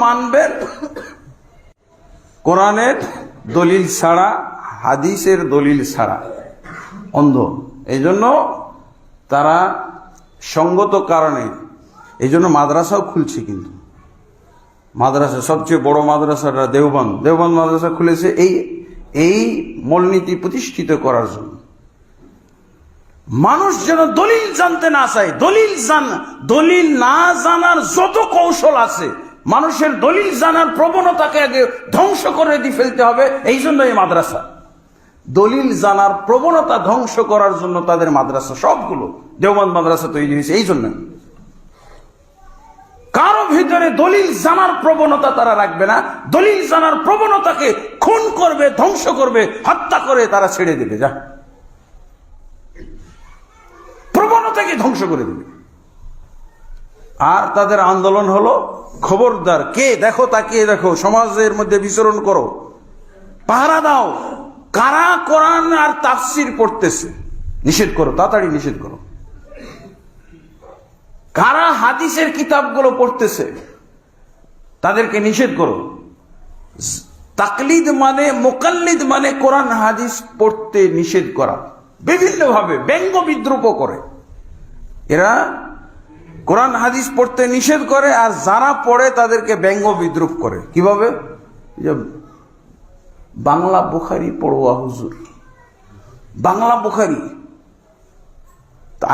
মানবেন কোরআনের দলিল ছাড়া, হাদিসের দলিল ছাড়া, অন্ধ। এই জন্য তারা সঙ্গত কারণে এই জন্য মাদ্রাসাও খুলছে। কিন্তু মাদ্রাসা সবচেয়ে বড় মাদ্রাসাটা দেওবন্দ মাদ্রাসা খুলেছে এই মূলনীতি প্রতিষ্ঠিত করার জন্য। মানুষ যেন দলিল জানতে না চায়, দলিল না জানার যত কৌশল আছে, মানুষের দলিল জানার প্রবণতাকে আগে ধ্বংস করে দিয়ে ফেলতে হবে। এই জন্য এই মাদ্রাসা, দলিল জানার প্রবণতা ধ্বংস করার জন্য তাদের মাদ্রাসা, সবগুলো দেওবন্দ মাদ্রাসা তৈরি হয়েছে এই জন্য। কারো ভিতরে দলিল জানার প্রবণতা তারা রাখবে না, দলিল জানার প্রবণতাকে খুন করবে, ধ্বংস করবে, হত্যা করে তারা ছেড়ে দেবে, যা প্রবণতাকে ধ্বংস করে দেবে। আর তাদের আন্দোলন হলো খবরদার, কে দেখো, তাকিয়ে দেখো, সমাজের মধ্যে বিচরণ করো, পাহারা দাও, কারা কোরআন আর তাফসীর পড়তেছে নিষেধ করো, তাড়াতাড়ি নিষেধ করো। কারা হাদিসের কিতাবগুলো পড়তেছে তাদেরকে নিষেধ করো। তাকলিদ মানে, মুকাল্লিদ মানে কোরআন হাদিস পড়তে নিষেধ করা। বিভিন্নভাবে ব্যঙ্গ বিদ্রুপ করে এরা, কোরআন হাদিস পড়তে নিষেধ করে, আর যারা পড়ে তাদেরকে ব্যঙ্গ বিদ্রুপ করে। কিভাবে? বাংলা বুখারি পড়ুয়া হুজুর, বাংলা বুখারি,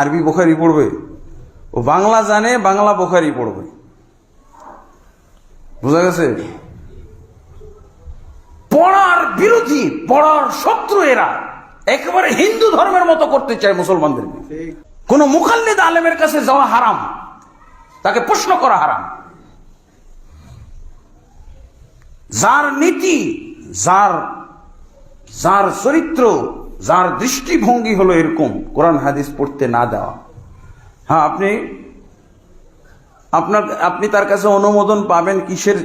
আরবি বুখারি পড়বে, ও বাংলা জানে, বাংলা বুখারি পড়বে। বুঝা গেছে? পড়ার বিরোধী, পড়ার শত্রু এরা, একেবারে হিন্দু ধর্মের মতো করতে চায় মুসলমানদেরকে। কোন মুকাল্লিদ আলেমের কাছে যাওয়া হারাম, তাকে প্রশ্ন করা হারাম। যার নীতি, যার চরিত্র, যার দৃষ্টিভঙ্গি হলো এরকম, কোরআন হাদিস পড়তে না দেওয়া। হ্যাঁ, আপনি তার কাছে অনুমোদন পাবেন কিসের?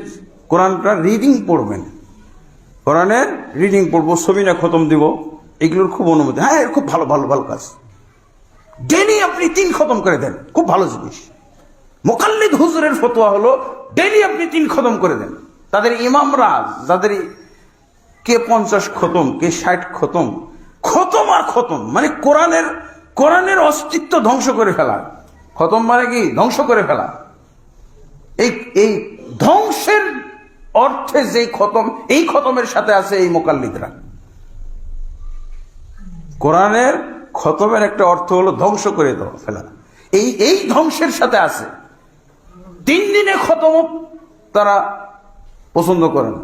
কোরআনটা রিডিং পড়বেন, কোরআনের রিডিং পড়বো, ছবি না খতম দিব, এগুলোর খুব অনুমতি। হ্যাঁ, খুব ভালো ভালো ভালো কাজ। ডেলি আপনি 3 খতম করে দেন, খুব ভালো জিনিস। মুকাল্লিদ হুজুরের ফতোয়া হলো ডেলি আপনি 3 খতম করে দেন। তাদের ইমামরা, যাদের কে 50 খতম, কে 60 খতম, খতম আর খতম মানে কোরআনের অস্তিত্ব ধ্বংস করে ফেলা। খতম মানে কি? ধ্বংস করে ফেলা। এই ধ্বংসের অর্থে যে খতম, এই খতমের সাথে আছে এই মুকাল্লিদরা। কোরআনের খতমের একটা অর্থ হলো ধ্বংস করে ফেলা, এই ধ্বংসের সাথে আছে। 3 দিনে খতম তারা পছন্দ করেন,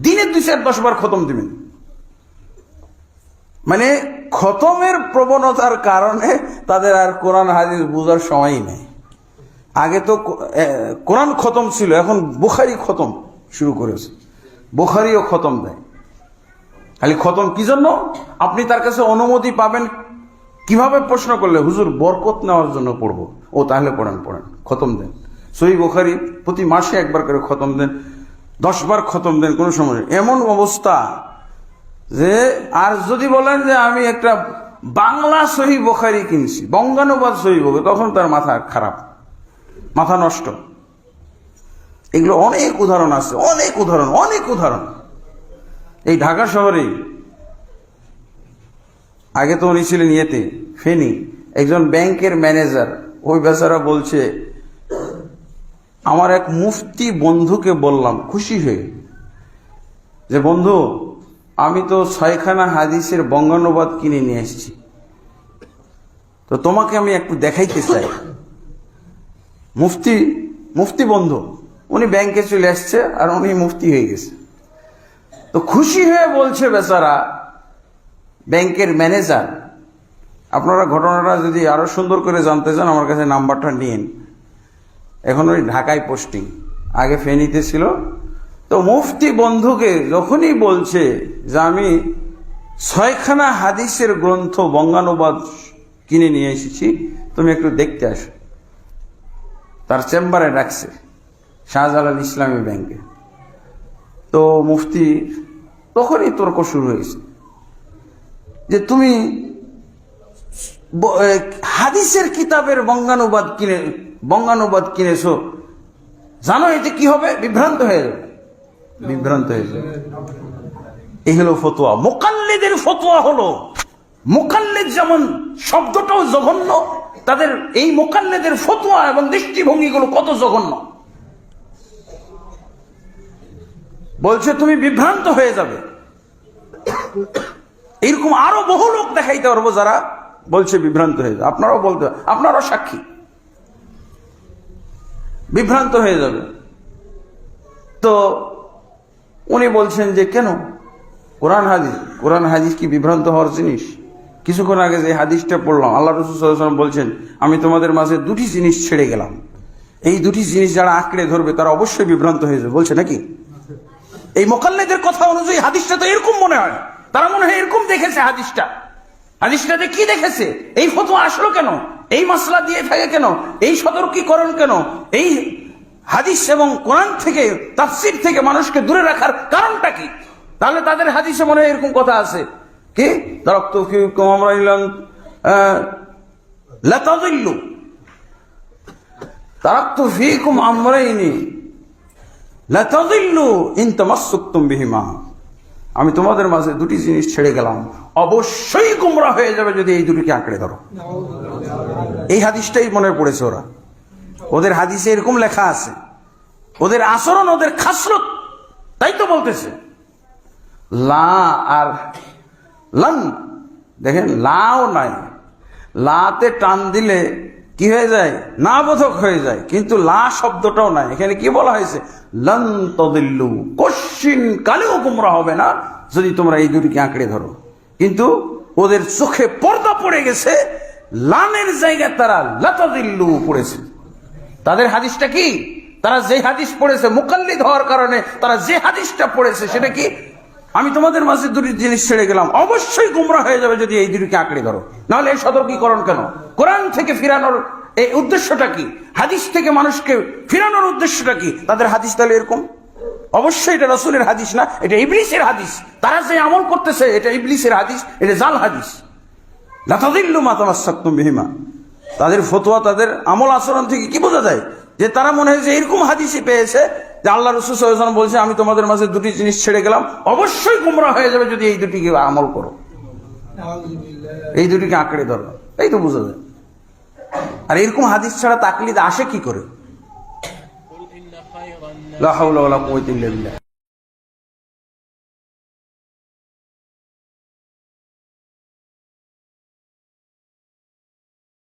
দিনে 2-10 বার খতম দিবেন। মানে খতমের প্রবণতার কারণে তাদের আর কোরআন হাদিস বোঝার সময়ই নেই। আগে তো কোরআন খতম ছিল, এখন বুখারি খতম শুরু করেছে, বুখারিও খতম দেয়। খালি খতম কি জন্য? আপনি তার কাছে অনুমতি পাবেন কিভাবে? প্রশ্ন করলে, হুজুর বরকত নেওয়ার জন্য পড়বো। ও তাহলে পড়েন, খতম দেন। সহিহ বুখারী প্রতি মাসে 1 বার করে খতম দেন, 10 বার খতম দেন, কোনো সময়। এমন অবস্থা যে, আর যদি বলেন যে আমি একটা বাংলা সহিহ বুখারী কিনছি, বঙ্গানুবাদ সহিহ বুখারী, তখন তার মাথা খারাপ, মাথা নষ্ট। এগুলো অনেক উদাহরণ আছে, অনেক উদাহরণ। এই ঢাকা শহরেই আগে তো উনি ছিলেন ইয়েতে, ফেনী, একজন ব্যাংকের ম্যানেজার। ওই বেচারা বলছে, আমার এক মুফতি বন্ধুকে বললাম খুশি হয়ে, যে বন্ধু, আমি তো 6খানা হাদিসের বঙ্গানুবাদ কিনে নিয়ে এসেছি, তো তোমাকে আমি একটু দেখাইতে চাই। মুফতি বন্ধু, উনি ব্যাংকে চলে আসছে আর উনি মুফতি হয়ে গেছে। তো খুশি হয়ে বলছে বেচারা ব্যাংকের ম্যানেজার, আপনারা ঘটনাটা যদি আরো সুন্দর করে জানতে চান আমার কাছে নাম্বারটা নিন। এখন ওই ঢাকায় পোস্টিং, আগে ফেনীতে ছিল। তো মুফতি বন্ধুকে যখনই বলছে যে আমি 6খানা হাদিসের গ্রন্থ বঙ্গানুবাদ কিনে নিয়ে এসেছি, তুমি একটু দেখতে আসো, তার চেম্বারে ডাকছে শাহজালাল ইসলামী ব্যাংকে। তো মুফতি তখনই তর্ক শুরু হয়েছে যে তুমি হাদিসের কিতাবের বঙ্গানুবাদ কিনেছো, জানো এতে কি হবে? বিভ্রান্ত হয়ে যাবে, বিভ্রান্ত হয়ে যাবে। এই হলো ফতোয়া। মুকাল্লিদের ফতোয়া হলো, মুকাল্লিদ যেমন শব্দটাও জঘন্য, তাদের এই মুকাল্লিদের ফতোয়া এবং দৃষ্টিভঙ্গিগুলো কত জঘন্য। বলছে তুমি বিভ্রান্ত হয়ে যাবে। এরকম আরো বহু লোক দেখাইতে পারবো যারা বলছে বিভ্রান্ত হয়ে যাবে। আপনারাও বলতে, আপনারাও সাক্ষী, বিভ্রান্ত হয়ে যাবে। তো উনি বলছেন যে কেন কোরআন হাদিস কি বিভ্রান্ত হওয়ার জিনিস? কিছুক্ষণ আগে যে হাদিসটা পড়লাম, আল্লাহ রাসূল সাল্লাল্লাহু আলাইহি ওয়াসাল্লাম বলছেন, আমি তোমাদের মাঝে দুটি জিনিস ছেড়ে গেলাম, এই দুটি জিনিস যারা আঁকড়ে ধরবে তারা অবশ্যই বিভ্রান্ত হয়ে যাবে। বলছে নাকি? এই মুকাল্লিদের কথা অনুযায়ী হাদিসটা তো এরকম মনে হয়, তারা মনে হয় এরকম দেখেছে হাদিসটাতে কি দেখেছে? এই ফতোয়া আসলো কেন? এই মাসলা দিয়ে থাকে কেন? এই সতর্কীকরণ কেন? এই হাদিস এবং কোরআন থেকে, তাফসীর থেকে মানুষকে দূরে রাখার কারণটা কি? তাহলে তাদের হাদিসে মনে হয় এরকম কথা আছে কি, তারাকতু ফীকুম আমরাইন লা তাযিল্লু, তারাকতু ফীকুম আমরাইনি লা তাযিল্লু ইন তামাসসাকতুম বিহিমা। আমি তোমাদের মাঝে দুটি জিনিস ছেড়ে গেলাম, অবশ্যই গোমরা হয়ে যাবে যদি এই দুটিকে আঁকড়ে ধরো। এই হাদিসটাই মনে পড়েছে ওরা, ওদের হাদিসে এরকম লেখা আছে, ওদের আচরণ, ওদের খাসলত তাই তো বলতেছে। লা আর লান, দেখেন লাও নাই, লাতে টান দিলে কি হয়ে যায়? না বোধক হয়ে যায়, কিন্তু লা শব্দটাও নাই। এখানে কি বলা হয়েছে? লান তাদিল্লু, কশিন কালেও গোমরা হবে না যদি তোমরা এই দুটিকে আঁকড়ে ধরো। কিন্তু ওদের চোখে পর্দা পড়ে গেছে, লানের জায়গায় তারা লাতাদিল্লু পড়েছে। তাদের হাদিসটা কি? তারা যে হাদিস পড়েছে, মুকাল্লিদ হওয়ার কারণে তারা যে হাদিসটা পড়েছে সেটা কি? আমি তোমাদের মাঝে দুটি জিনিস ছেড়ে গেলাম, অবশ্যই গুমরা হয়ে যাবে যদি এই দুটিকে আঁকড়ে ধরো। নাহলে এই সতর্কীকরণ কেন? কোরআন থেকে ফিরানোর এই উদ্দেশ্যটা কি? হাদিস থেকে মানুষকে ফিরানোর উদ্দেশ্যটা কি? তাদের হাদিস তাহলে এরকম? অবশ্যই এটা রাসূলের হাদিস না, এটা ইবলিসের হাদিস। তারা যে আমল করতেছে এটা ইবলিসের হাদিস, এটা জাল হাদিস। লা তাযিল্লু মা তামাসসাকতুম বিহিমা। তাদের ফতোয়া, তাদের আমল আচরণ থেকে কি বোঝা যায়? যে তারা মনে হয় যে এরকম হাদিসই পেয়েছে যে আল্লাহ রাসূল সাল্লাল্লাহু আলাইহি ওয়াসাল্লাম বলছে, আমি তোমাদের মাঝে দুটি জিনিস ছেড়ে গেলাম, অবশ্যই গোমরা হয়ে যাবে যদি এই দুটিকে আমল করো, এই দুটিকে আঁকড়ে ধরো। এই তো বোঝা যায়। আর এরকম হাদিস ছাড়া তাকলিদ আসে কি করে? লা হাওলা ওয়ালা কুওয়াতা ইল্লা বিল্লাহ।